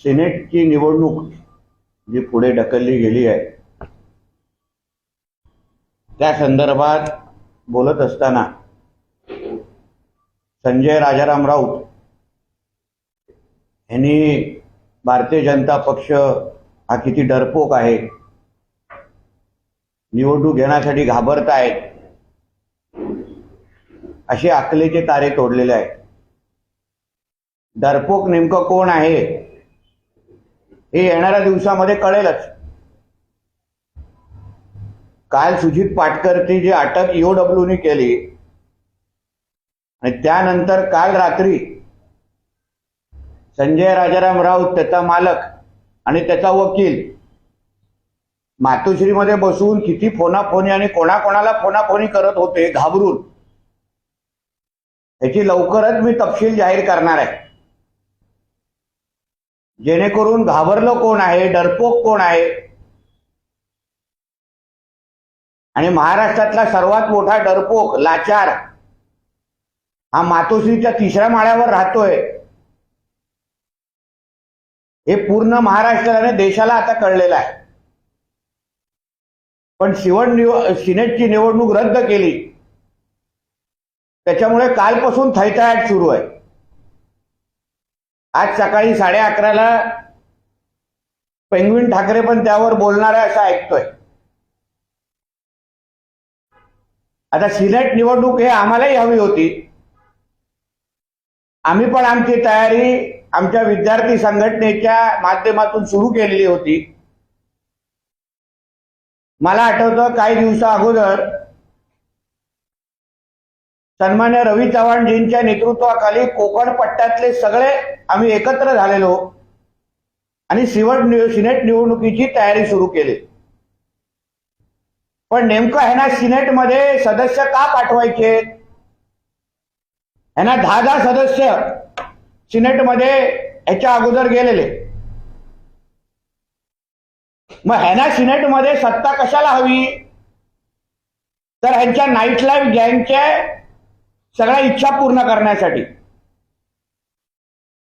सिनेटची निवडणूक जी पुढे ढकलली गेली आहे त्या संदर्भात बोलत असताना संजय राजाराम राऊत यांनी भारतीय जनता पक्ष हा किती डरपोक आहे, निवडणूक घेण्यासाठी घाबरतायत, असे अकलेचे तारे तोडलेले आहेत. डरपोक नेमकं कोण आहे हे येणाऱ्या दिवसामध्ये कळेलच. काल सुजित पाटकरची जी अटक ईओडब्ल्यूने केली आणि त्यानंतर काल रात्री संजय राजाराम राऊत, त्याचा मालक आणि त्याचा वकील मातोश्रीमध्ये बसून किती फोनाफोनी आणि कोणाकोणाला फोनाफोनी करत होते घाबरून, याची लवकरच मी तपशील जाहीर करणार आहे. जेणेकरून घाबरलं कोण आहे, डरपोक कोण आहे आणि महाराष्ट्रातला सर्वात मोठा डरपोक लाचार हा मातोश्रीच्या 3ऱ्या माळ्यावर राहतोय, हे पूर्ण महाराष्ट्राने देशाला आता कळलेलं आहे. पण सिनेटची निवडणूक रद्द केली त्याच्यामुळे कालपासून थैथयाट सुरू आहे. आज सकाळी 11:30ला पेंग्विन ठाकरे पण त्यावर बोलणार आहे असं ऐकतोय. आता सिनेट निवडणूक हे आम्हालाही हवी होती. आम्ही पण आमची तयारी आमच्या विद्यार्थी संघटनेच्या माध्यमातून सुरू केलेली होती. मला आठवतं काही दिवसा अगोदर सन्मान्य रवी चव्हाणजींच्या नेतृत्वाखाली कोकण पट्ट्यातले सगळे आम्ही एकत्र झालेलो आणि सिनेट निवडणुकीची तयारी सुरू केली. पण नेमकं ह्यांना सिनेटमध्ये सदस्य का पाठवायचे? ह्यांना 10 सदस्य सिनेटमध्ये ह्याच्या अगोदर गेलेले. मग ह्यांना सिनेटमध्ये सत्ता कशाला हवी? तर ह्यांच्या नाईट लाईफ गँगच्या सगळ्या इच्छा पूर्ण करण्यासाठी.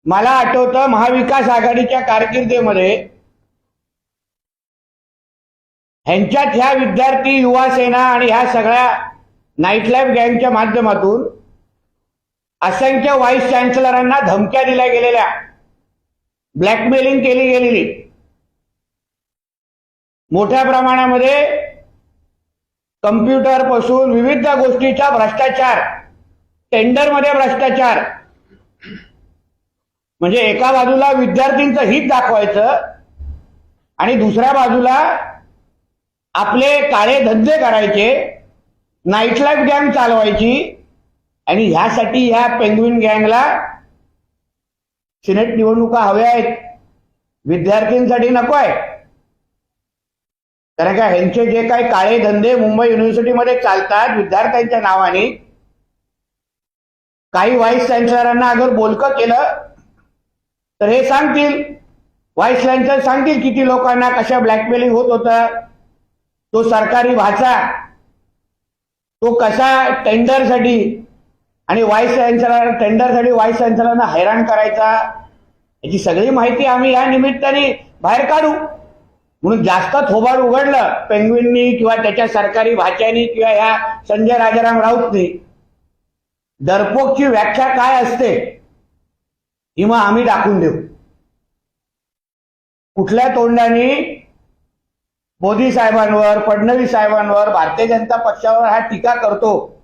मला आठवतं महाविकास आघाडीच्या कारकिर्दीमध्ये ह्यांच्यात ह्या विद्यार्थी युवा सेना आणि ह्या सगळ्या नाईट लाईफ गँगच्या माध्यमातून असंख्य व्हाईस चॅन्सलरांना धमक्या दिल्या गेलेल्या, ब्लॅकमेलिंग केली गेलेली, मोठ्या प्रमाणामध्ये कम्प्युटर पासून विविध गोष्टीचा भ्रष्टाचार, टेंडरमध्ये भ्रष्टाचार. म्हणजे एका बाजूला विद्यार्थ्यांचं हित दाखवायचं आणि दुसऱ्या बाजूला आपले काळे धंदे करायचे, नाईट लाईफ गँग चालवायची. आणि ह्यासाठी ह्या पेंग्विन गँगला सिनेट निवडणुका हव्या आहेत, विद्यार्थ्यांसाठी नको आहे. कारण का ह्यांचे जे काही काळे धंदे मुंबई युनिव्हर्सिटीमध्ये चालतात विद्यार्थ्यांच्या नावाने, काही व्हाईस चॅन्सलरांना अगर बोलकं केलं तर हे सांगतील, व्हाईस चॅन्सलर सांगतील किती लोकांना कशा ब्लॅकमेलिंग होत होतं. तो सरकारी भाचा तो कसा टेंडरसाठी आणि व्हाईस चॅन्सलर टेंडरसाठी व्हाईस चॅन्सलरना हैराण करायचा, याची सगळी माहिती आम्ही या निमित्ताने बाहेर काढू. म्हणून जास्त थोबाड उघडलं पेंग्विननी किंवा त्याच्या सरकारी भाच्यानी किंवा ह्या संजय राजाराम राऊतनी, डरपोकची व्याख्या काय असते ही मग आम्ही दाखवून देऊ. कुठल्या तोंडाने मोदी साहेबांवर, फडणवीस साहेबांवर, भारतीय जनता पक्षावर हा टीका करतो.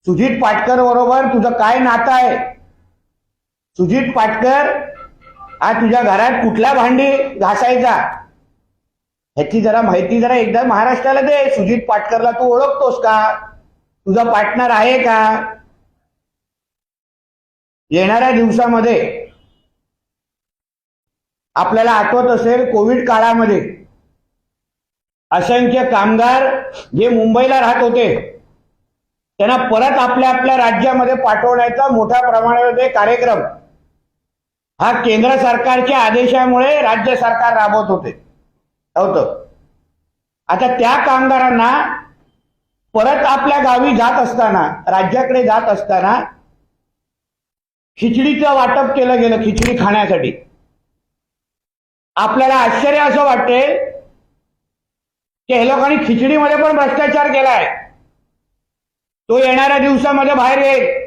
सुजित पाटकर बरोबर तुझं काय नातं आहे? सुजित पाटकर हा तुझ्या घरात कुठल्या भांडी घासायचा ह्याची जरा माहिती जरा एकदा महाराष्ट्राला दे. सुजित पाटकरला तू ओळखतोस का? तुझा पार्टनर आहे का? येणाऱ्या दिवसामध्ये आपल्याला आठवत असेल कोविड काळामध्ये असंख्य कामगार जे मुंबईला राहत होते त्यांना परत आपल्या आपल्या राज्यामध्ये पाठवण्याचा मोठ्या प्रमाणामध्ये कार्यक्रम हा केंद्र सरकारच्या आदेशामुळे राज्य सरकार राबवत होतं. आता त्या कामगारांना परत आपल्या गावी जात असताना, राज्याकडे जात असताना खिचडीचं वाटप केलं गेलं खिचडी खाण्यासाठी. आपल्याला आश्चर्य असं वाटेल की हे लोकांनी खिचडीमध्ये पण भ्रष्टाचार केलाय. तो येणाऱ्या दिवसामध्ये बाहेर येईल.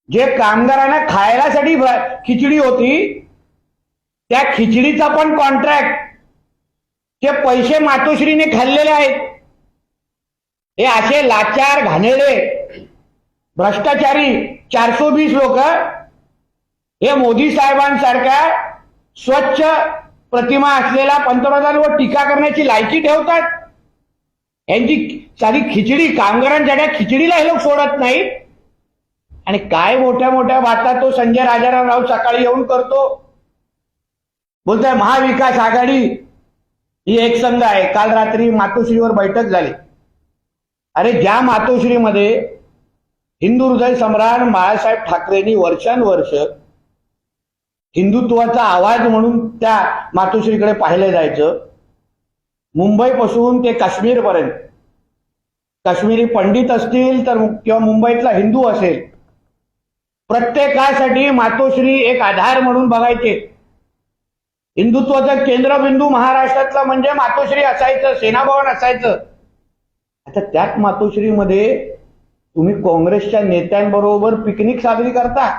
जे कामगारांना खायलासाठी खिचडी होती त्या खिचडीचा पण कॉन्ट्रॅक्ट ते पैसे मातोश्रीने खाल्लेले आहेत. हे असे लाचार घाणेरडे भ्रष्टाचारी 420 लोक हे मोदी साहेबांसारख्या स्वच्छ प्रतिमा असलेल्या पंतप्रधानांवर टीका करण्याची लायकी ठेवतात. यांची साधी खिचडी कामगारांच्या खिचडीला हे लोक सोडत नाहीत. आणि काय मोठ्या मोठ्या बाता तो संजय राजाराम सकाळी येऊन करतो. बोलतोय महाविकास आघाडी ही एक संघ आहे. काल रात्री मातोश्रीवर बैठक झाली. अरे ज्या मातोश्रीमध्ये हिंदू हृदय सम्राट बाळासाहेब ठाकरेंनी वर्षानुवर्ष हिंदुत्वाचा आवाज म्हणून त्या मातोश्रीकडे पाहिलं जायचं. मुंबईपासून ते काश्मीरपर्यंत काश्मीरी पंडित असतील तर किंवा मुंबईतला हिंदू असेल प्रत्येकासाठी मातोश्री एक आधार म्हणून बघायचे. हिंदुत्वाचं केंद्रबिंदू महाराष्ट्रातलं म्हणजे मातोश्री असायचं, सेनाभवन असायचं. आता त्याच मातोश्रीमध्ये तुम्ही काँग्रेसच्या नेत्यांबरोबर पिकनिक साजरी करता,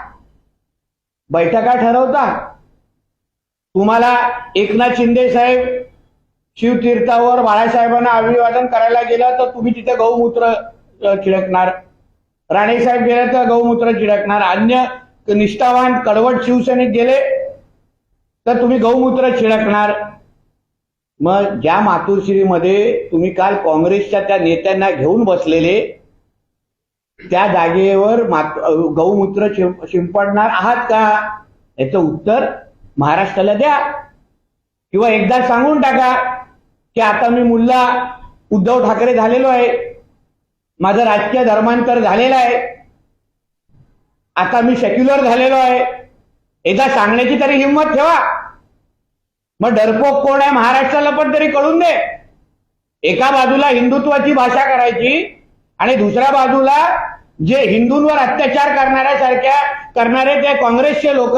बैठका ठरवता. तुम्हाला एकनाथ शिंदे साहेब शिवतीर्थावर बाळासाहेबांना अभिवादन करायला गेलं तर तुम्ही तिथे गौमूत्र छिडकणार. राणे साहेब गेले तर गौमूत्र छिडकणार. अन्य निष्ठावान कडवट शिवसैनिक गेले तर तुम्ही गौमूत्र छिडकणार. मग ज्या मातोश्रीमध्ये तुम्ही काल काँग्रेसच्या त्या नेत्यांना घेऊन बसलेले त्या जागेवर गौमूत्र शिंपडणार आहात का? याचं उत्तर महाराष्ट्राला द्या. किंवा एकदा सांगून टाका की आता मी मुल्ला उद्धव ठाकरे झालेलो आहे, माझं राजकीय धर्मांतर झालेलं आहे, आता मी सेक्युलर झालेलो आहे. एकदा सांगण्याची तरी हिंमत ठेवा. मग डरपोक कोण आहे महाराष्ट्राला पण तरी कळून दे. एका बाजूला हिंदुत्वाची भाषा करायची आणि दुसऱ्या बाजूला जे हिंदूंवर अत्याचार करणारे ते काँग्रेसचे लोक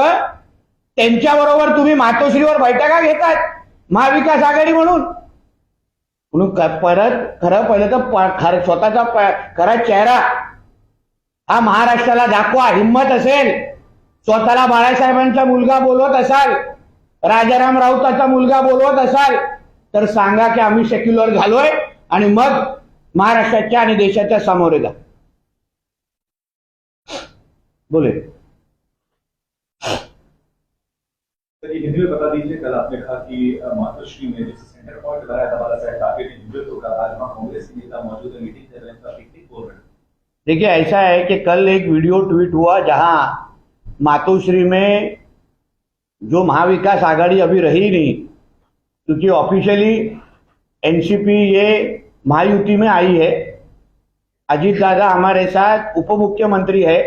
त्यांच्याबरोबर तुम्ही मातोश्रीवर बैठका घेतात महाविकास आघाडी म्हणून. परत खरं पहिलं तर स्वतःचा खरा चेहरा हा महाराष्ट्राला दाखवा. हिंमत असेल, स्वतःला बाळासाहेबांचा मुलगा बोलवत असाल, राजाराम राऊताचा मुलगा बोलवत असाल तर सांगा की आम्ही सेक्युलर झालोय आणि मग महाराष्ट्राच्या आणि देशाच्या सामोरे जा. बोले हिंदी में बता दीजिए, कल आपने कहा कि मातोश्री में जिस सेंटर पॉइंट बनाया था बालासाहेब ठाकरे ने हिंदुत्व का, आज वहां कांग्रेस के नेता मौजूद है, मीटिंग कर रहे हैं, पिकनिक बोल रहे हैं. देखिए ऐसा है कि कल एक वीडियो ट्वीट हुआ जहां मातोश्री में जो महाविकास आघाड़ी अभी रही नहीं क्योंकि ऑफिशियली एनसीपी ये महायुति में आई है. अजीत दादा हमारे साथ उप मुख्यमंत्री है.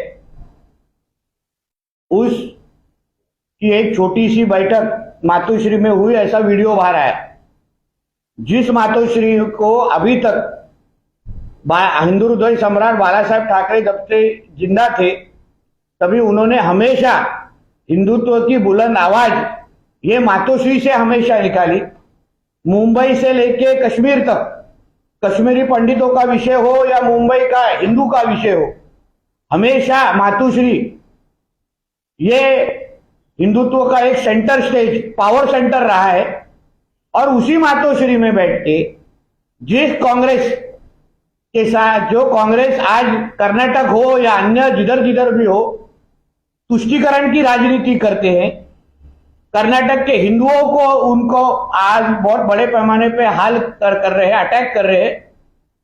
उस की एक छोटी सी बैठक मातोश्री में हुई ऐसा वीडियो बाहर आया. जिस मातोश्री को अभी तक हिंदू हृदय सम्राट बालासाहेब ठाकरे जब से जिंदा थे तभी उन्होंने हमेशा हिंदुत्व की बुलंद आवाज ये मातोश्री से हमेशा निकाली. मुंबई से लेके कश्मीर तक कश्मीरी पंडितों का विषय हो या मुंबई का हिंदू का विषय हो, हमेशा मातोश्री ये हिंदुत्व का एक सेंटर स्टेज, पावर सेंटर रहा है. और उसी मातोश्री में बैठ के जिस कांग्रेस के साथ जो कांग्रेस आज कर्नाटक हो या अन्य जिधर जिधर भी हो तुष्टीकरण की राजनीति करते हैं, कर्नाटक के हिंदुओं को उनको आज बहुत बड़े पैमाने पे हाल कर रहे हैं, अटैक कर रहे हैं,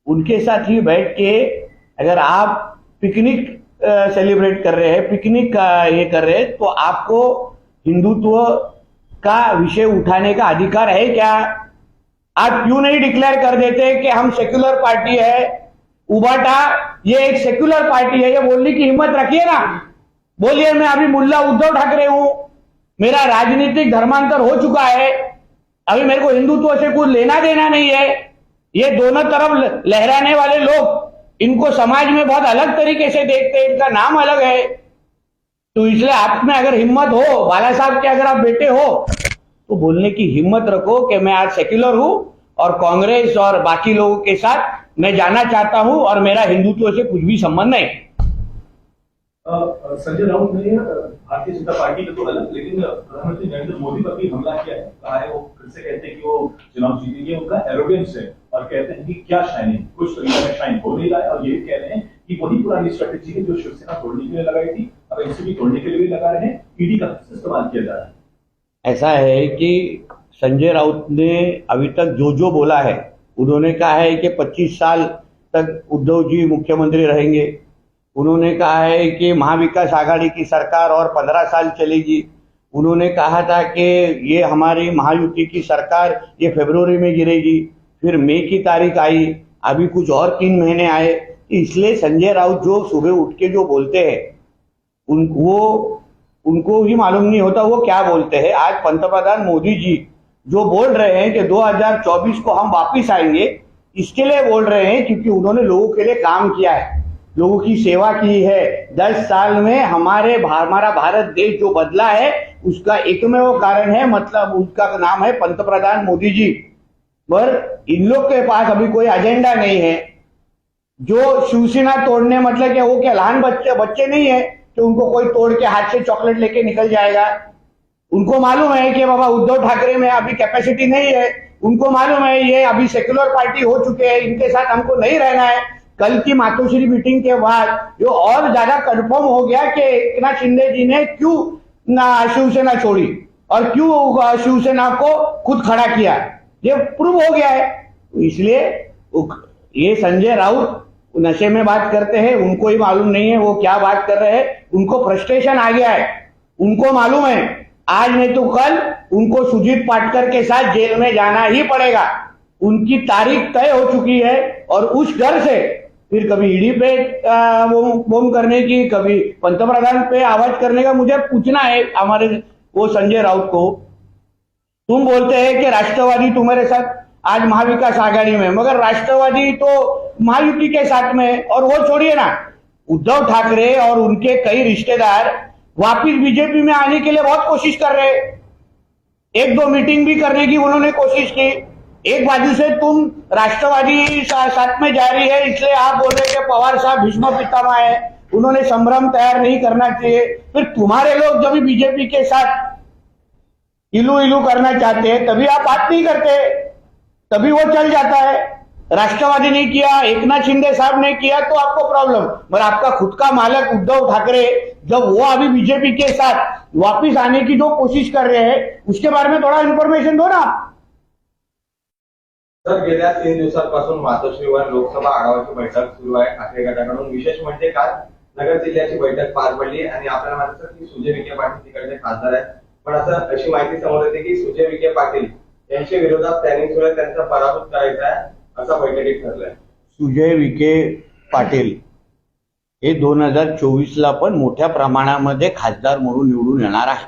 उनके साथ ही बैठ के अगर आप पिकनिक सेलिब्रेट कर रहे हैं, पिकनिक ये कर रहे हैं, तो आपको हिंदुत्व का विषय उठाने का अधिकार है क्या? आप क्यों नहीं डिक्लेयर कर देते कि हम सेक्युलर पार्टी है? उबाटा ये एक सेक्युलर पार्टी है, ये बोलने की हिम्मत रखिए ना. बोलिए मैं अभी मुल्ला उद्धव ठाकरे हूं, मेरा राजनीतिक धर्मांतर हो चुका है, अभी मेरे को हिंदुत्व से कुछ लेना देना नहीं है. ये दोनों तरफ लहराने वाले लोग इनको समाज में बहुत अलग तरीके से देखते हैं, इनका नाम अलग है. तो इसलिए आप में अगर हिम्मत हो, बाला साहब के अगर आप बेटे हो, तो बोलने की हिम्मत रखो कि मैं आज सेक्युलर हूं और कांग्रेस और बाकी लोगों के साथ मैं जाना चाहता हूं और मेरा हिंदुत्व से कुछ भी संबंध नहीं। संजय राउत ने भारतीय जनता पार्टी का तो अलग, लेकिन प्रधानमंत्री नरेंद्र मोदी पर भी हमला किया है। कहा है वो फिर से कहते हैं कि वो चुनाव जीतेंगे, उनका एरोगेंस है, और कहते हैं कि क्या शाइनिंग, कुछ तो में शाइन हो नहीं रहा है, और ये कह रहे हैं कि वही पुरानी स्ट्रेटेजी है जो शिवसेना तोड़ने के लिए लगाई थी, अब एनसीपी तोड़ने के लिए भी लगा रहे हैं, ईडी का इस्तेमाल किया जा रहा है। ऐसा है कि संजय राउत ने अभी तक जो बोला है, उन्होंने कहा है कि 25 साल तक उद्धव जी मुख्यमंत्री रहेंगे। उन्होंने कहा है कि महाविकास आघाड़ी की सरकार और 15 साल चलेगी। उन्होंने कहा था कि ये हमारी महायुति की सरकार ये फरवरी में गिरेगी, फिर मई की तारीख आई, अभी कुछ और 3 महीने आए। इसलिए संजय राउत जो सुबह उठ के जो बोलते हैं उनको ही मालूम नहीं होता वो क्या बोलते हैं। आज पंतप्रधान मोदी जी जो बोल रहे हैं कि 2024 को हम वापिस आएंगे, इसके लिए बोल रहे हैं क्योंकि उन्होंने लोगों के लिए काम किया है, लोगों की सेवा की है। 10 साल में हमारा भारत देश जो बदला है उसका एकमेव कारण है, मतलब उसका नाम है पंतप्रधान मोदी जी। पर इन लोग के पास अभी कोई एजेंडा नहीं है। जो शिवसेना तोड़ने मतलब क्या, वो क्या लहान बच्चे नहीं है कि उनको कोई तोड़ के हाथ से चॉकलेट लेके निकल जाएगा। उनको मालूम है कि बाबा उद्धव ठाकरे में अभी कैपेसिटी नहीं है, उनको मालूम है ये अभी सेक्युलर पार्टी हो चुके हैं, इनके साथ हमको नहीं रहना है। कल की मातोश्री मीटिंग के बाद जो और ज्यादा कंफर्म हो गया कि एकनाथ शिंदे जी ने क्यों शिवसेना छोड़ी और क्यों शिवसेना को खुद खड़ा किया, ये प्रूव हो गया है। इसलिए ये संजय राउत नशे में बात करते हैं, उनको ही मालूम नहीं है वो क्या बात कर रहे हैं। उनको फ्रस्ट्रेशन आ गया है, उनको मालूम है आज नहीं तो कल उनको सुजीत पाटकर के साथ जेल में जाना ही पड़ेगा। उनकी तारीख तय हो चुकी है और उस डर से फिर कभी ईडी पे बोम करने की, कभी पंतप्रधान पे आवाज करने का मुझे पूछना है हमारे वो संजय राउत को। तुम बोलते हैं कि राष्ट्रवादी तुम्हारे साथ आज महाविकास आघाड़ी में, मगर राष्ट्रवादी तो महायुति के साथ में, और वो छोड़िए ना, उद्धव ठाकरे और उनके कई रिश्तेदार वापिस बीजेपी में आने के लिए बहुत कोशिश कर रहे हैं। 1-2 मीटिंग भी करने की उन्होंने कोशिश की। एक बाजू से तुम राष्ट्रवादी साथ में जा रही है, इसलिए आप बोल रहे कि पवार साहब भीष्म पितामह है, उन्होंने संभ्रम तैयार नहीं करना चाहिए। फिर तुम्हारे लोग जब बीजेपी के साथ इलू करना चाहते हैं तभी आप बात नहीं करते, तभी वो चल जाता है। राष्ट्रवादी ने किया, एकनाथ शिंदे साहब ने किया तो आपको प्रॉब्लम, पर आपका खुद का मालक उद्धव ठाकरे जब वो अभी बीजेपी के साथ वापिस आने की जो कोशिश कर रहे हैं उसके बारे में थोड़ा इन्फॉर्मेशन दो ना। सर, गेल्या 3 दिवसांपासून मातोश्रीवर लोकसभा आढावाची बैठक सुरू आहे ठाकरे गटाकडून। विशेष म्हणजे काल नगर जिल्ह्याची बैठक पार पडली आणि आपल्याला माहिती आहे की सुजय विखे पाटील तिकडचे खासदार आहेत, पण असं अशी माहिती समोर येते की सुजय विखे पाटील यांच्या विरोधात प्लॅनिंग सुरू आहे, त्यांचा पराभूत करायचा आहे असं बैठकीत ठरलंय। सुजय विखे पाटील हे 2024ला पण मोठ्या प्रमाणामध्ये खासदार म्हणून निवडून येणार आहे।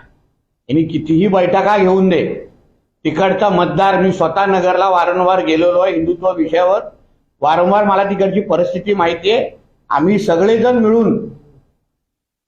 यांनी कितीही बैठका घेऊन दे, तिकडचा मतदार, मी स्वतः नगरला वारंवार गेलेलो आहे हिंदुत्व विषयावर, वारंवार मला तिकडची परिस्थिती माहिती आहे। आम्ही सगळेजण मिळून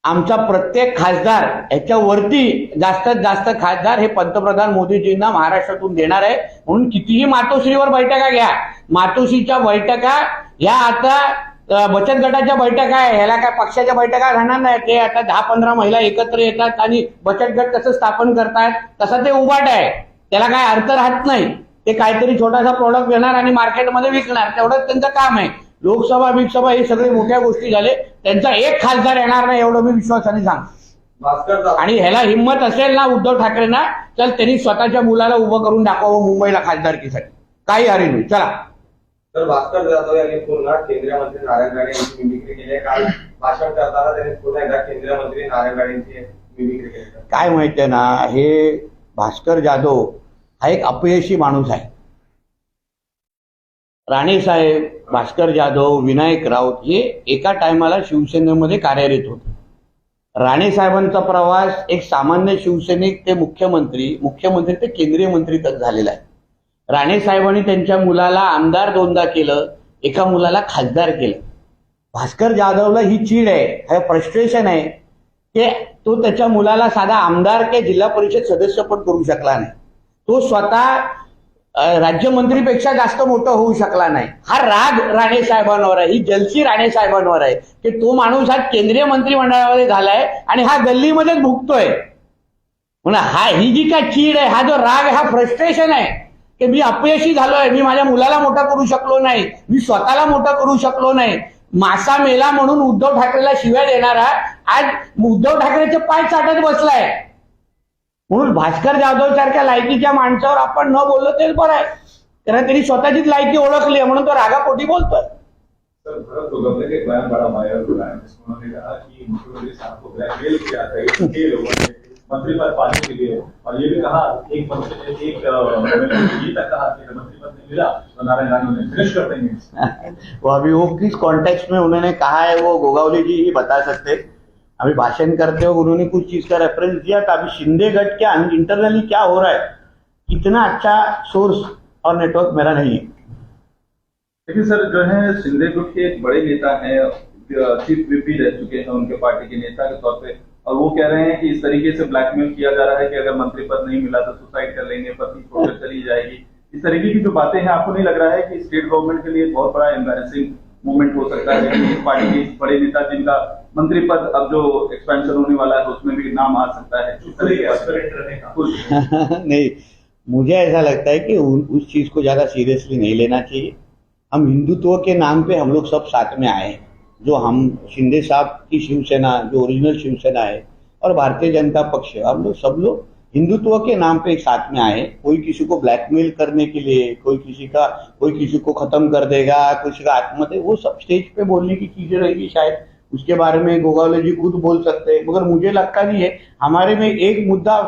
आमचा प्रत्येक खासदार याच्यावरती जास्तीत जास्त खासदार हे पंतप्रधान मोदीजींना महाराष्ट्रातून देणार आहे। म्हणून कितीही मातोश्रीवर बैठका घ्या, मातोश्रीच्या बैठका ह्या आता बचत गटाच्या बैठका आहे, ह्याला काय पक्षाच्या बैठका राहणार नाही। ते आता 10-15 महिला एकत्र येतात आणि बचत गट कसं स्थापन करतात तसं ते उभाट आहे, त्याला काय अर्थ राहत नाही। ते काहीतरी छोटासा प्रोडक्ट घेणार आणि मार्केटमध्ये विकणार, तेवढंच त्यांचं काम आहे। लोकसभा बिकसभा हे सगळे मोठ्या गोष्टी झाले, त्यांचा एक खासदार येणार नाही एवढं मी विश्वासाने सांगतो। आणि ह्याला हिंमत असेल ना उद्धव ठाकरेंना, चल त्यांनी स्वतःच्या मुलाला उभं करून दाखवावं मुंबईला खासदारकीसाठी, काही हरी नाही, चला। तर भास्कर जाधव यांनी पुन्हा केंद्रीय मंत्री नारायण राणे यांची मिमिक्री केली आहे। काल भाषण करताना त्यांनी पुन्हा एकदा केंद्रीय मंत्री नारायण राणे यांची मिमिक्री केली। काय माहितीये ना, हे भास्कर जाधव हा एक अपयशी माणूस आहे। राणे साहेब, भास्कर जाधव, विनायक राऊत हे एका टायमाला शिवसेनेमध्ये कार्यरत होते। राणे साहेबांचा प्रवास एक सामान्य शिवसैनिक ते मुख्यमंत्री ते केंद्रीय मंत्री तक झालेला आहे। राणे साहेबांनी त्यांच्या मुलाला आमदार 2दा केलं, एका मुलाला खासदार केलं। भास्कर जाधवला ही चीड आहे, हे फ्रस्ट्रेशन आहे की तो त्याच्या मुलाला साधा आमदार की जिल्हा परिषद सदस्य पण करू शकला नाही. तो स्वतः राज्यमंत्रीपेक्षा जास्त मोठं होऊ शकला नाही. हा राग राणे साहेबांवर आहे, ही जलसी राणे साहेबांवर आहे की तो माणूस आज केंद्रीय मंत्रिमंडळामध्ये झालाय आणि हा गल्लीमध्येच भुगतोय. म्हणून ही जी काय चीड आहे, हा जो राग आहे, हा फ्रस्ट्रेशन आहे की मी अपयशी झालोय, मी माझ्या मुलाला मोठा करू शकलो नाही, मी स्वतःला मोठा करू शकलो नाही. मासा मेला म्हणून उद्धव ठाकरेला शिव्या देणारा आज उद्धव ठाकरेचे पाय चाटत बसलाय. म्हणून भास्कर जाधव सारख्या लायकीच्या माणसावर आपण न बोललो तेच बरं आहे, कारण त्यांनी स्वतःचीच लायकी ओळखली आहे म्हणून तो रागापोटी बोलतोय. सर, भरत गोगावले का एक बयान बड़ा वायरल हो रहा है जिसमें उन्होंने कहा कि मुख्यमंत्री साहब को ब्लैकमेल किया था ये लोगों ने मंत्री पद पाने के लिए, और ये भी कहा एक मंत्री ने एक ये तक कहा कि मंत्री पद नहीं मिला तो नारायण राणे उन्हें फिनिश कर देंगे. वो अभी वो किस कॉन्टेक्स्ट में उन्होंने कहा है वो गोगावले जी ही बता सकते. अभी भाषण करते हुए उन्होंने कुछ चीज का रेफरेंस दिया था. अभी शिंदे गट क्या इंटरनली क्या हो रहा है, इतना अच्छा सोर्स और नेटवर्क मेरा नहीं है. लेकिन सर जो है शिंदे गुट के एक बड़े नेता हैं, चीफ व्हीपी रह चुके हैं उनके पार्टी के नेता के तौर पे, और वो कह रहे हैं कि इस तरीके से ब्लैकमेल किया जा रहा है कि अगर मंत्री पद नहीं मिला तो सुसाइड कर लेंगे, पत्नी छोड़कर चली जाएगी. इस तरीके की जो बातें हैं, आपको नहीं लग रहा है कि स्टेट गवर्नमेंट के लिए बहुत बड़ा एम्बैरेसिंग मूवमेंट हो सकता है कि इस पार्टी के बड़े नेता जिनका मंत्री पद अब जो एक्सपेंशन होने वाला है उसमें भी नाम आ सकता है नहीं, मुझे ऐसा लगता है कि उस चीज को ज्यादा सीरियसली नहीं लेना चाहिए. हम हिंदुत्व के नाम पे हम लोग सब साथ में आए हैं. जो हम शिंदे साहब की शिवसेना, जो ओरिजिनल शिवसेना है, और भारतीय जनता पक्ष, हम लोग सब लोग हिंदुत्व के नाम पे एक साथ में आए. कोई किसी को ब्लैकमेल करने के लिए, कोई किसी को खत्म कर देगा, किसी का आत्महत्या, वो सब स्टेज पे बोलने की चीजें रहेगी. शायद उसके बारे में गोगावले जी खुद बोल सकते हैं, मगर मुझे लगता नहीं है. हमारे में एक मुद्दा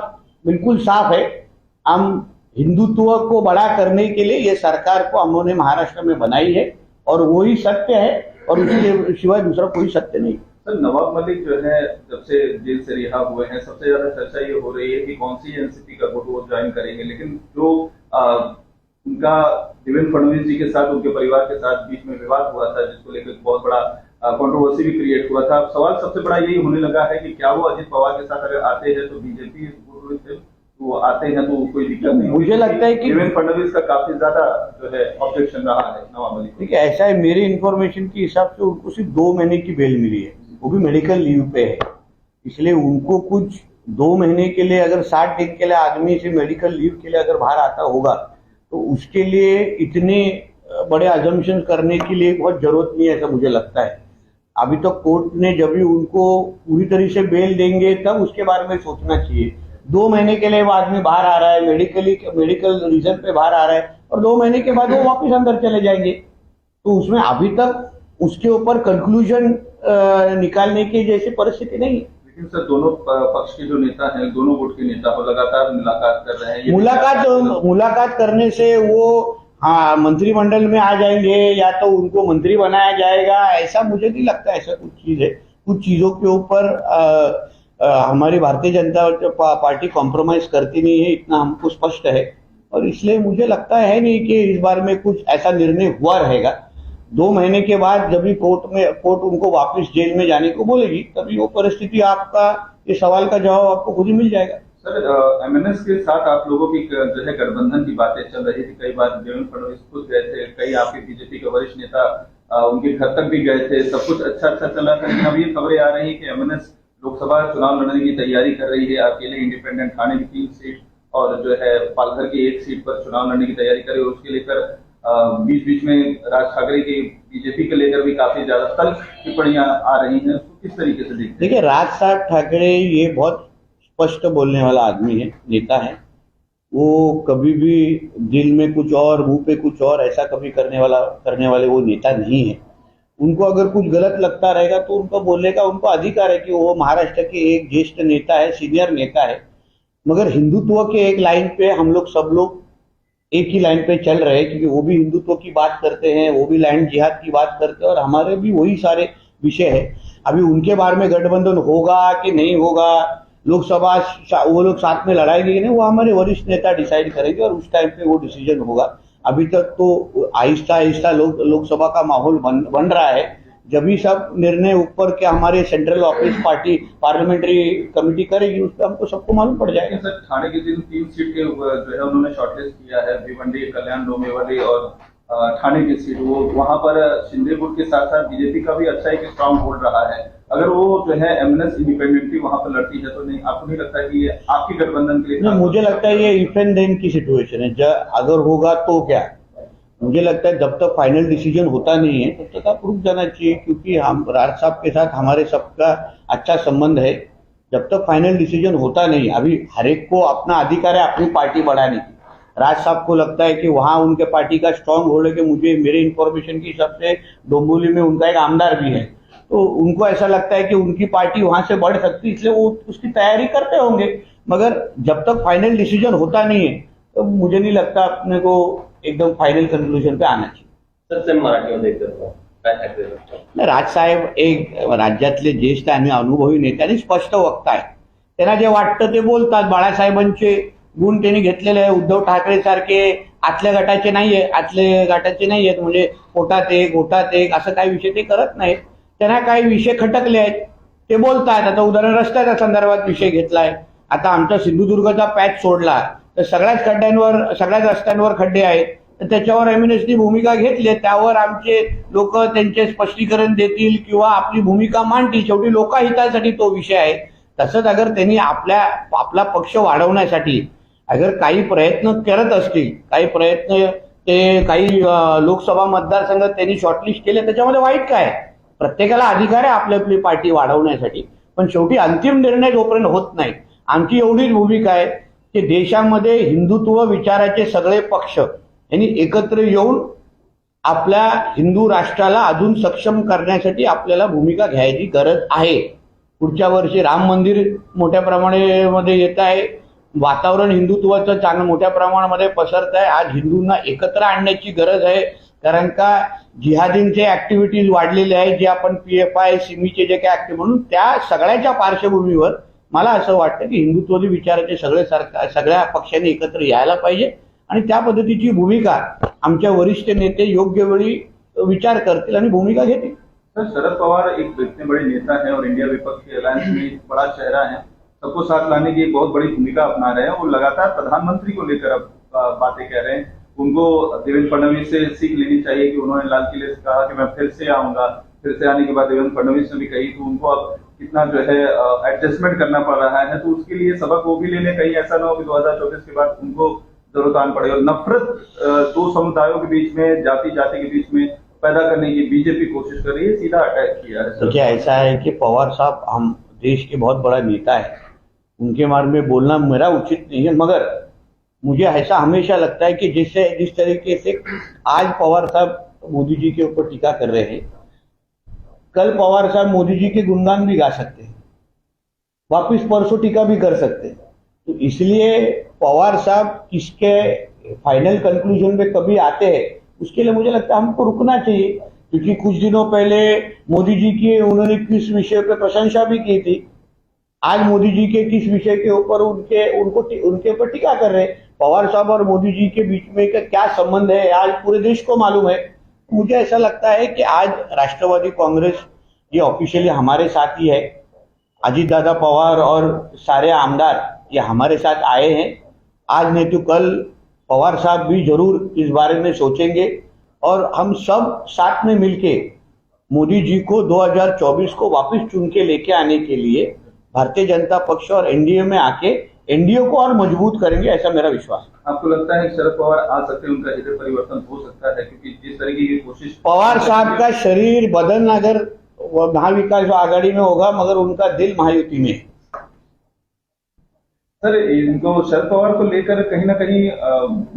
बिल्कुल साफ है, हम हिंदुत्व को बड़ा करने के लिए ये सरकार को हम लोगों ने महाराष्ट्र में बनाई है और वही सत्य है, और उसके सिवाय दूसरा कोई सत्य नहीं. सर, नवाब मलिक जो है जब से जेल से रिहा हुए हैं, सबसे ज्यादा चर्चा ये हो रही है कि कौन सी एनसीपी का गुट वो ज्वाइन करेंगे, लेकिन जो उनका देवेंद्र फडणवीस जी के साथ, उनके परिवार के साथ बीच में विवाद हुआ था, जिसको लेकर बहुत बड़ा कंट्रोवर्सी भी क्रिएट हुआ था. सवाल सबसे बड़ा यही होने लगा है कि क्या वो अजित पवार के साथ अगर आते हैं तो बीजेपी वो आते हैं तो कोई दिक्कत नहीं. मुझे लगता है कि देवेंद्र फडणवीस का काफी ज्यादा जो है ऑब्जेक्शन रहा है नवाब मलिक को. देखिए, ऐसा है, मेरी इन्फॉर्मेशन के हिसाब से उनको सिर्फ 2 महीने की बेल मिली है, वो भी मेडिकल लीव पे है. इसलिए उनको कुछ 2 महीने के लिए, अगर 60 दिन के लिए आदमी से मेडिकल लीव के लिए अगर बाहर आता होगा तो उसके लिए इतने बड़े अजम्पशन करने के लिए बहुत जरूरत नहीं है, ऐसा मुझे लगता है. अभी तो कोर्ट ने जब भी उनको पूरी तरह से बेल देंगे तब उसके बारे में सोचना चाहिए. 2 महीने के लिए वो आदमी बाहर आ रहा है, मेडिकल रीजन पे बाहर आ रहा है, और 2 महीने के बाद वो वापस अंदर चले जाएंगे. तो उसमें अभी तक उसके ऊपर कंक्लूजन निकालने की जैसी परिस्थिति नहीं है. लेकिन सर, दोनों पक्ष के जो नेता हैं, दोनों गुट के नेता वो लगातार मुलाकात कर रहे हैं. मुलाकात करने से वो मंत्रिमंडल में आ जाएंगे या तो उनको मंत्री बनाया जाएगा, ऐसा मुझे नहीं लगता. ऐसा कुछ चीज है. कुछ चीजों के ऊपर हमारी भारतीय जनता पार्टी कॉम्प्रोमाइज करती नहीं है, इतना हमको स्पष्ट है. और इसलिए मुझे लगता है नहीं कि इस बार में कुछ ऐसा निर्णय हुआ रहेगा. 2 महीने के बाद जब भी कोर्ट उनको वापस जेल में जाने को बोलेगी, तभी वो परिस्थिति, आपका ये सवाल का जवाब आपको खुद ही मिल जाएगा. सर, एमएनएस के साथ आप लोगों की जो है गठबंधन की बातें चल रही थी. कई बार देवेंद्र फडणवीस खुद गए थे, कई आपके बीजेपी के वरिष्ठ नेता उनके घर तक भी गए थे, सब कुछ अच्छा चला था. लेकिन अभी खबरें आ रही है कि एमएनएस लोकसभा चुनाव लड़ने की तैयारी कर रही है. अकेले इंडिपेंडेंट थाने की 3 सीट और जो है पालघर की 1 सीट पर चुनाव लड़ने की तैयारी करे. उसके लेकर बीच में राज ठाकरे की बीजेपी के लेकर भी काफी ज्यादा तल्ख टिप्पणियां आ रही हैं. उसको किस तरीके से देखते हैं? देखिए, राज साहब ठाकरे ये बहुत स्पष्ट बोलने वाला आदमी है, नेता है. वो कभी भी दिल में कुछ और, मुंह पे कुछ और, ऐसा कभी करने वाले वो नेता नहीं है. उनको अगर कुछ गलत लगता रहेगा तो उनको बोलने का उनको अधिकार है कि वो महाराष्ट्र के एक ज्येष्ठ नेता है, सीनियर नेता है. मगर हिंदुत्व के एक लाइन पे हम लोग सब लोग एक ही लाइन पे चल रहे हैं, क्योंकि वो भी हिंदुत्व की बात करते हैं, वो भी लैंड जिहाद की बात करते हैं, और हमारे भी वही सारे विषय है. अभी उनके बारे में गठबंधन होगा कि नहीं होगा, लोकसभा वो लोग साथ में लड़ाएंगे कि नहीं, वो हमारे वरिष्ठ नेता डिसाइड करेंगे और उस टाइम पे वो डिसीजन होगा. अभी तक तो आहिस्ता आहिस्ता लोकसभा का माहौल बन रहा है. जब भी सब निर्णय ऊपर के हमारे central office party parliamentary committee करेगी उस पर हमको सबको मालूम पड़ जाएगा। लेकिन सर ठाणे की 3 सीट के जो है उन्होंने शॉर्टलिस्ट किया है, भिवंडी, कल्याण, डोंबिवली और ठाणे की सीट, वो वहां पर शिंदे गुट के साथ साथ बीजेपी का भी अच्छा एक स्ट्रांग होल्ड रहा है। अगर वो जो है एमएनएस इंडिपेंडेंटली वहां पर लड़ती है तो नहीं आपको नहीं लगता कि ये आपकी गठबंधन के लिए? नहीं, मुझे लगता है ये इफ एंड देन की सिचुएशन है। अगर होगा तो क्या, मुझे लगता है जब तक फाइनल डिसीजन होता नहीं है तब तक आप रुक जाना चाहिए, क्योंकि हम राज साहब के साथ हमारे सबका अच्छा संबंध है। जब तक फाइनल डिसीजन होता नहीं, अभी हर एक को अपना अधिकार है अपनी पार्टी बढ़ाने की। राज साहब को लगता है कि वहाँ उनके पार्टी का स्ट्रांग होल्ड है कि मुझे मेरे इन्फॉर्मेशन की हिसाब से डोंबिवली में उनका एक आमदार भी है, तो उनको ऐसा लगता है कि उनकी पार्टी वहां से बढ़ सकती है, इसलिए वो उसकी तैयारी करते होंगे। मगर जब तक फाइनल डिसीजन होता नहीं है तो मुझे नहीं लगता अपने को एकदम फायनल कन्क्लुजन पे आना चाहिए। सर मराठीमध्ये काय ठाकरे राजसाहेब एक राज्यातले ज्येष्ठ आणि अनुभवी नेते आणि स्पष्ट वक्ता आहे, त्यांना जे वाटतं ते बोलतात। बाळासाहेबांचे गुण त्यांनी घेतलेले आहे। उद्धव ठाकरे सारखे आतल्या गटाचे नाहीये, आतले गटाचे नाहीयेत, म्हणजे पोटात एक गोटात एक असं काही विषय ते करत नाहीत। त्यांना काही विषय खटकले आहेत ते बोलतात। आता उदाहरण रस्त्याच्या संदर्भात विषय घेतलाय, आता आमचा सिंधुदुर्गचा पॅच सोडला तर सगळ्याच खड्ड्यांवर सगळ्याच रस्त्यांवर खड्डे आहेत, तर त्याच्यावर एमएनएसनी भूमिका घेतली, त्यावर आमचे लोक त्यांचे स्पष्टीकरण देतील किंवा आपली भूमिका मांडतील। शेवटी लोकहितासाठी तो विषय आहे। तसंच अगर त्यांनी आपला पक्ष वाढवण्यासाठी अगर काही प्रयत्न करत असतील, काही प्रयत्न ते काही लोकसभा मतदारसंघ त्यांनी शॉर्टलिस्ट केले, त्याच्यामध्ये वाईट काय? प्रत्येकाला अधिकार आहे आपली आपली पार्टी वाढवण्यासाठी, पण शेवटी अंतिम निर्णय जोपर्यंत होत नाही, आमची एवढीच भूमिका आहे की देशामध्ये हिंदुत्व विचाराचे सगळे पक्ष यांनी एकत्र येऊन आपल्या हिंदू राष्ट्राला अजून सक्षम करण्यासाठी आपल्याला भूमिका घ्यायची गरज आहे। पुढच्या वर्षी राम मंदिर मोठ्या प्रमाणामध्ये येत आहे, वातावरण हिंदुत्वाचं चांगलं मोठ्या प्रमाणामध्ये पसरत आहे। आज हिंदूंना एकत्र आणण्याची गरज आहे, कारण का जिहादींचे ऍक्टिव्हिटीज वाढलेले आहेत, जे आपण PFI सिमीचे जे काही ऍक्टिव्ह म्हणून त्या सगळ्याच्या पार्श्वभूमीवर मला असं वाटतं की हिंदुत्वादी विचाराचे सगळ्या पक्षांनी एकत्र यायला पाहिजे आणि त्या पद्धतीची भूमिका आमच्या वरिष्ठ नेते योग्य वेळी विचार करतील आणि भूमिका घेतील। सर शरद पवार एक इतने बड़े नेता हैं और इंडिया विपक्ष के अलायंस में एक बड़ा चेहरा है, सबको साथ लाने की एक बहुत बड़ी भूमिका अपना रहे हैं। वो लगातार प्रधानमंत्री को लेकर अब बातें कह रहे हैं। उनको देवेंद्र फडणवीस से सीख लेनी चाहिए कि उन्होंने लाल किले से कहा कि मैं फिर से आऊंगा, फिर से आने के बाद देवेंद्र फडणवीस ने भी कही, तो उनको अब कितना जो है एडजस्टमेंट करना पड़ रहा है, तो उसके लिए सबक वो भी लेने, कहीं ऐसा ना हो कि 2024 के बाद उनको जरूरत आन पड़े। और नफरत दो समुदायों के बीच में, जाति के बीच में पैदा करने की बीजेपी कोशिश कर रही है, सीधा अटैक किया है। देखिए ऐसा है कि पवार साहब हम देश के बहुत बड़ा नेता है, उनके बारे में बोलना मेरा उचित नहीं है, मगर मुझे ऐसा हमेशा लगता है कि जिस तरीके से आज पवार साहब मोदी जी के ऊपर टीका कर रहे हैं, कल पवार साहब मोदी जी के गुणगान भी गा सकते हैं, वापिस परसों टीका भी कर सकते हैं। तो इसलिए पवार साहब किसके फाइनल कंक्लूजन पे कभी आते हैं, उसके लिए मुझे लगता है हमको रुकना चाहिए, क्योंकि कुछ दिनों पहले मोदी जी की उन्होंने किस विषय पे प्रशंसा भी की थी, आज मोदी जी के किस विषय के ऊपर उनके ऊपर टीका कर रहे हैं। पवार साहब और मोदी जी के बीच में का क्या संबंध है आज पूरे देश को मालूम है। मुझे ऐसा लगता है कि आज राष्ट्रवादी कांग्रेस ये ऑफिशियली हमारे साथ ही है, अजीत दादा पवार और सारे आमदार ये हमारे साथ आए हैं। आज नहीं तो कल पवार साहब भी जरूर इस बारे में सोचेंगे और हम सब साथ में मिलके मोदी जी को 2024 को वापस चुन के लेके आने के लिए भारतीय जनता पक्ष और एनडीए में आके एनडीए को और मजबूत करेंगे, ऐसा मेरा विश्वास है। आपको लगता है शरद पवार आ सकते हैं, उनका हृदय परिवर्तन हो सकता है, क्योंकि जिस तरीके की कोशिश पवार साहब का शरीर बदन अगर महाविकास आघाड़ी में होगा, मगर उनका दिल महायुति में है। सर इनको शरद पवार को लेकर कहीं ना कहीं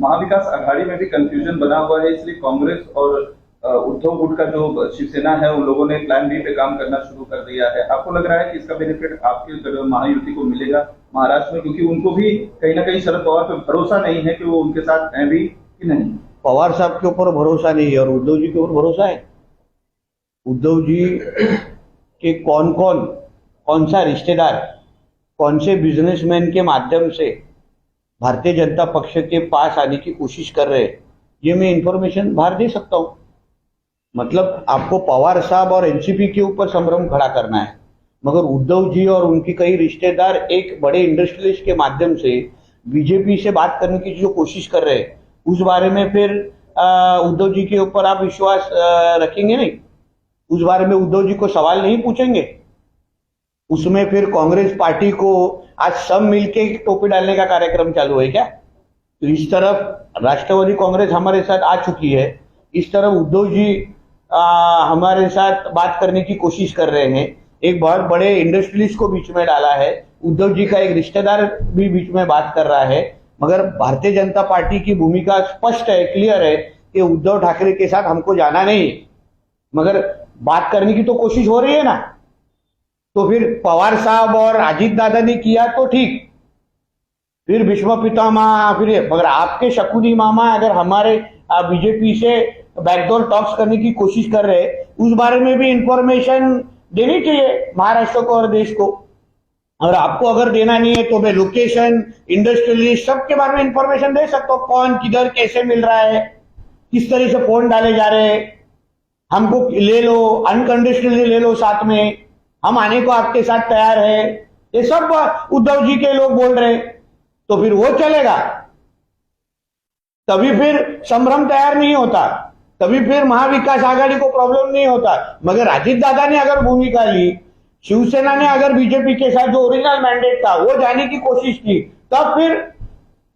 महाविकास आघाड़ी में भी कंफ्यूजन बना हुआ है, इसलिए कांग्रेस और उद्धव गुट का जो शिवसेना है उन लोगों ने प्लान बी पे काम करना शुरू कर दिया है। आपको लग रहा है कि इसका बेनिफिट आपके महायुति को मिलेगा महाराष्ट्र में, क्योंकि उनको भी कहीं ना कहीं शरद पवार पे भरोसा नहीं है कि वो उनके साथ हैं भी कि नहीं? पवार साहब के ऊपर भरोसा नहीं है और उद्धव जी के ऊपर भरोसा है। उद्धव जी के कौन सा रिश्तेदार कौन से बिजनेसमैन के माध्यम से भारतीय जनता पक्ष के पास आने की कोशिश कर रहे हैं, ये मैं इंफॉर्मेशन बाहर दे सकता हूँ। मतलब आपको पवार साहब और एनसीपी के ऊपर संभ्रम खड़ा करना है, मगर उद्धव जी और उनके कई रिश्तेदार एक बड़े इंडस्ट्रियलिस्ट के माध्यम से बीजेपी से बात करने की जो कोशिश कर रहे हैं, उस बारे में फिर उद्धव जी के ऊपर आप विश्वास रखेंगे नहीं? उस बारे में उद्धव जी को सवाल नहीं पूछेंगे? उसमें फिर कांग्रेस पार्टी को आज सब मिलके टोपी डालने का कार्यक्रम चालू है क्या? तो इस तरफ राष्ट्रवादी कांग्रेस हमारे साथ आ चुकी है, इस तरफ उद्धव जी हमारे साथ बात करने की कोशिश कर रहे हैं। एक बहुत बड़े इंडस्ट्रियलिस्ट को बीच में डाला है, उद्धव जी का एक रिश्तेदार भी बीच में बात कर रहा है। मगर भारतीय जनता पार्टी की भूमिका स्पष्ट है, क्लियर है कि उद्धव ठाकरे के साथ हमको जाना नहीं है, मगर बात करने की तो कोशिश हो रही है ना। तो फिर पवार साहब और अजीत दादा ने किया तो ठीक, फिर भीष्म पितामह, फिर मगर आपके शकुनी मामा अगर हमारे बीजेपी से बैकडोर टॉक्स करने की कोशिश कर रहे, उस बारे में भी इंफॉर्मेशन देनी चाहिए महाराष्ट्र को और देश को। और आपको अगर देना नहीं है तो मैं लोकेशन, इंडस्ट्रियलिस्ट सबके बारे में इंफॉर्मेशन दे सकता हूँ, कौन किधर कैसे मिल रहा है, किस तरह से फोन डाले जा रहे हैं, हमको ले लो, अनकंडीशनली ले लो, साथ में हम आने को आपके साथ तैयार है, ये सब उद्धव जी के लोग बोल रहे, तो फिर वो चलेगा। तभी फिर संभ्रम तैयार नहीं होता, तभी फिर महाविकास आघाड़ी को प्रॉब्लम नहीं होता। मगर अजीत दादा ने अगर भूमिका ली, शिवसेना ने अगर बीजेपी के साथ जो ओरिजिनल मैंडेट था वो जाने की कोशिश की, तब फिर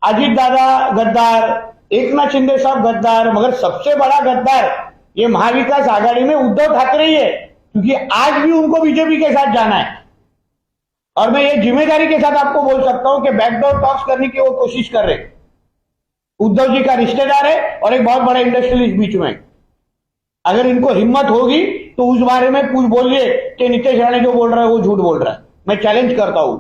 अजीत दादा गद्दार, एकनाथ शिंदे साहब गद्दार, मगर सबसे बड़ा गद्दार ये महाविकास आघाड़ी में उद्धव ठाकरे ही है, क्योंकि आज भी उनको बीजेपी के साथ जाना है। और मैं ये जिम्मेदारी के साथ आपको बोल सकता हूं कि बैकडोर टॉक्स करने की वो कोशिश कर रहे, उद्धव जी का रिश्तेदार है और एक बहुत बड़ा इंडस्ट्रियलिस्ट बीच में। अगर इनको हिम्मत होगी तो उस बारे में कुछ बोलिए कि नीतीश राणे जो बोल रहा है वो झूठ बोल रहा है, मैं चैलेंज करता हूं।